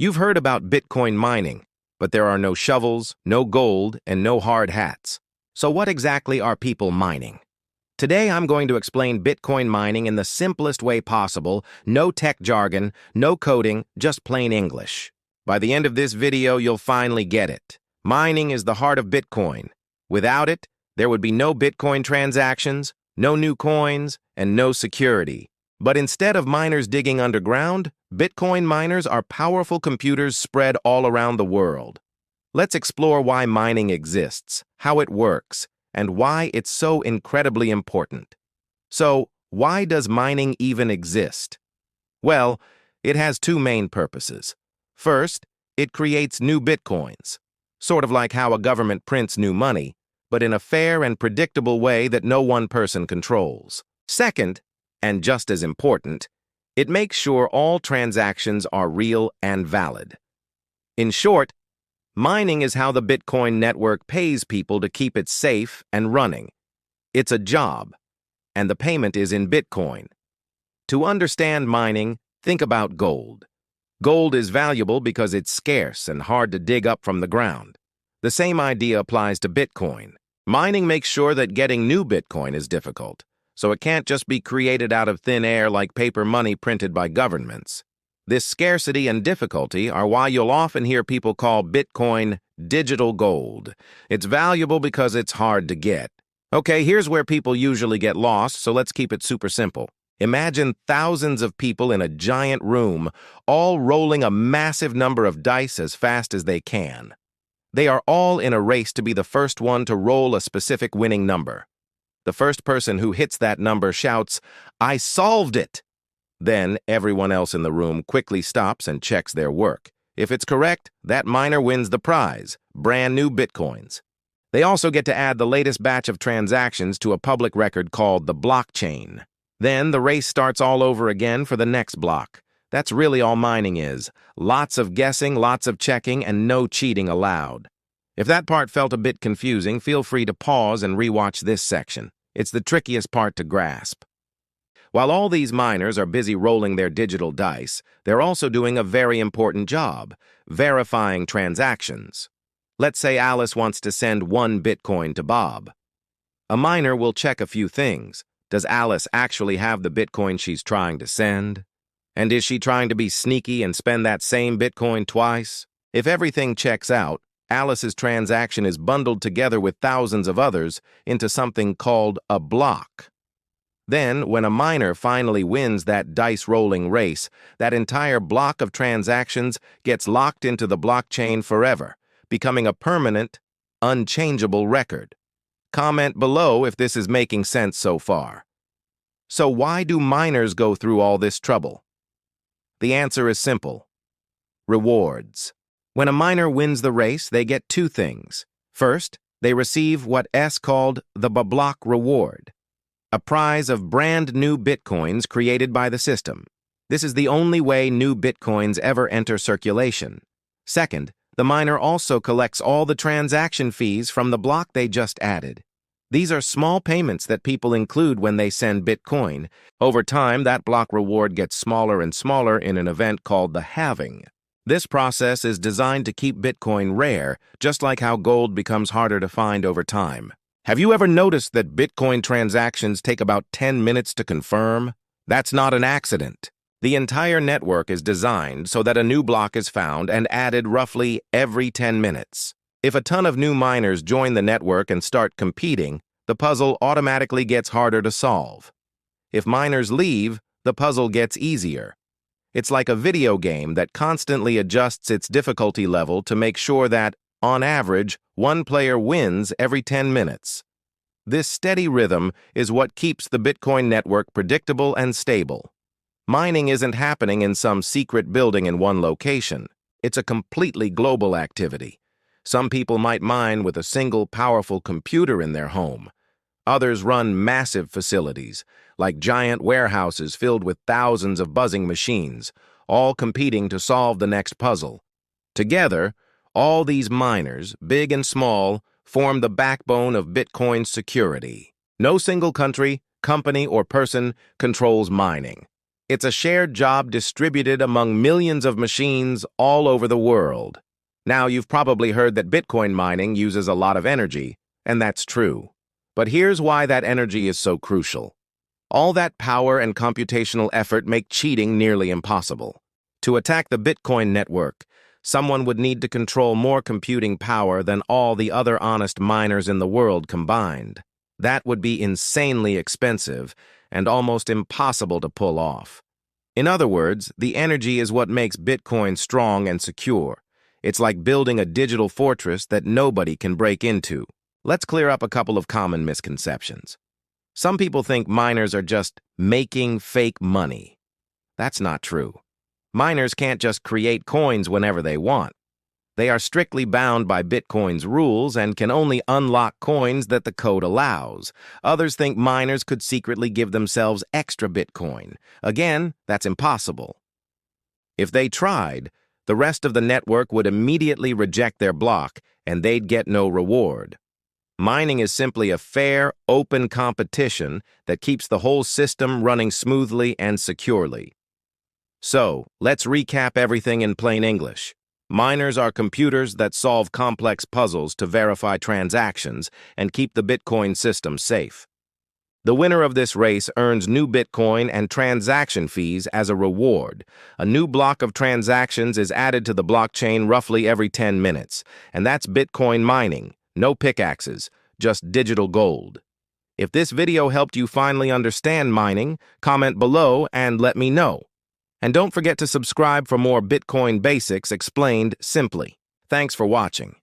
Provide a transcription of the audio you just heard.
You've heard about Bitcoin mining, but there are no shovels, no gold, and no hard hats. So what exactly are people mining? Today I'm going to explain Bitcoin mining in the simplest way possible, no tech jargon, no coding, just plain English. By the end of this video, you'll finally get it. Mining is the heart of Bitcoin. Without it, there would be no Bitcoin transactions, no new coins, and no security. But instead of miners digging underground, Bitcoin miners are powerful computers spread all around the world. Let's explore why mining exists, how it works, and why it's so incredibly important. So, why does mining even exist? Well, it has two main purposes. First, it creates new Bitcoins, sort of like how a government prints new money, but in a fair and predictable way that no one person controls. Second, and just as important, it makes sure all transactions are real and valid. In short, mining is how the Bitcoin network pays people to keep it safe and running. It's a job, and the payment is in Bitcoin. To understand mining, think about gold. Gold is valuable because it's scarce and hard to dig up from the ground. The same idea applies to Bitcoin. Mining makes sure that getting new Bitcoin is difficult, so it can't just be created out of thin air like paper money printed by governments. This scarcity and difficulty are why you'll often hear people call Bitcoin digital gold. It's valuable because it's hard to get. Okay, here's where people usually get lost, so let's keep it super simple. Imagine thousands of people in a giant room, all rolling a massive number of dice as fast as they can. They are all in a race to be the first one to roll a specific winning number. The first person who hits that number shouts, "I solved it!" Then everyone else in the room quickly stops and checks their work. If it's correct, that miner wins the prize, brand new Bitcoins. They also get to add the latest batch of transactions to a public record called the blockchain. Then the race starts all over again for the next block. That's really all mining is. Lots of guessing, lots of checking, and no cheating allowed. If that part felt a bit confusing, feel free to pause and rewatch this section. It's the trickiest part to grasp. While all these miners are busy rolling their digital dice, they're also doing a very important job, verifying transactions. Let's say Alice wants to send 1 Bitcoin to Bob. A miner will check a few things. Does Alice actually have the Bitcoin she's trying to send? And is she trying to be sneaky and spend that same Bitcoin twice? If everything checks out, Alice's transaction is bundled together with thousands of others into something called a block. Then, when a miner finally wins that dice-rolling race, that entire block of transactions gets locked into the blockchain forever, becoming a permanent, unchangeable record. Comment below if this is making sense so far. So why do miners go through all this trouble? The answer is simple. Rewards. When a miner wins the race, they get two things. First, they receive what S called the block reward, a prize of brand new Bitcoins created by the system. This is the only way new Bitcoins ever enter circulation. Second, the miner also collects all the transaction fees from the block they just added. These are small payments that people include when they send Bitcoin. Over time, that block reward gets smaller and smaller in an event called the halving. This process is designed to keep Bitcoin rare, just like how gold becomes harder to find over time. Have you ever noticed that Bitcoin transactions take about 10 minutes to confirm? That's not an accident. The entire network is designed so that a new block is found and added roughly every 10 minutes. If a ton of new miners join the network and start competing, the puzzle automatically gets harder to solve. If miners leave, the puzzle gets easier. It's like a video game that constantly adjusts its difficulty level to make sure that, on average, one player wins every 10 minutes. This steady rhythm is what keeps the Bitcoin network predictable and stable. Mining isn't happening in some secret building in one location. It's a completely global activity. Some people might mine with a single powerful computer in their home. Others run massive facilities, like giant warehouses filled with thousands of buzzing machines, all competing to solve the next puzzle. Together, all these miners, big and small, form the backbone of Bitcoin's security. No single country, company, or person controls mining. It's a shared job distributed among millions of machines all over the world. Now, you've probably heard that Bitcoin mining uses a lot of energy, and that's true. But here's why that energy is so crucial. All that power and computational effort make cheating nearly impossible. To attack the Bitcoin network, someone would need to control more computing power than all the other honest miners in the world combined. That would be insanely expensive and almost impossible to pull off. In other words, the energy is what makes Bitcoin strong and secure. It's like building a digital fortress that nobody can break into. Let's clear up a couple of common misconceptions. Some people think miners are just making fake money. That's not true. Miners can't just create coins whenever they want. They are strictly bound by Bitcoin's rules and can only unlock coins that the code allows. Others think miners could secretly give themselves extra Bitcoin. Again, that's impossible. If they tried, the rest of the network would immediately reject their block, and they'd get no reward. Mining is simply a fair, open competition that keeps the whole system running smoothly and securely. So, let's recap everything in plain English. Miners are computers that solve complex puzzles to verify transactions and keep the Bitcoin system safe. The winner of this race earns new Bitcoin and transaction fees as a reward. A new block of transactions is added to the blockchain roughly every 10 minutes, and that's Bitcoin mining. No pickaxes, just digital gold. If this video helped you finally understand mining, comment below and let me know. And don't forget to subscribe for more Bitcoin basics explained simply. Thanks for watching.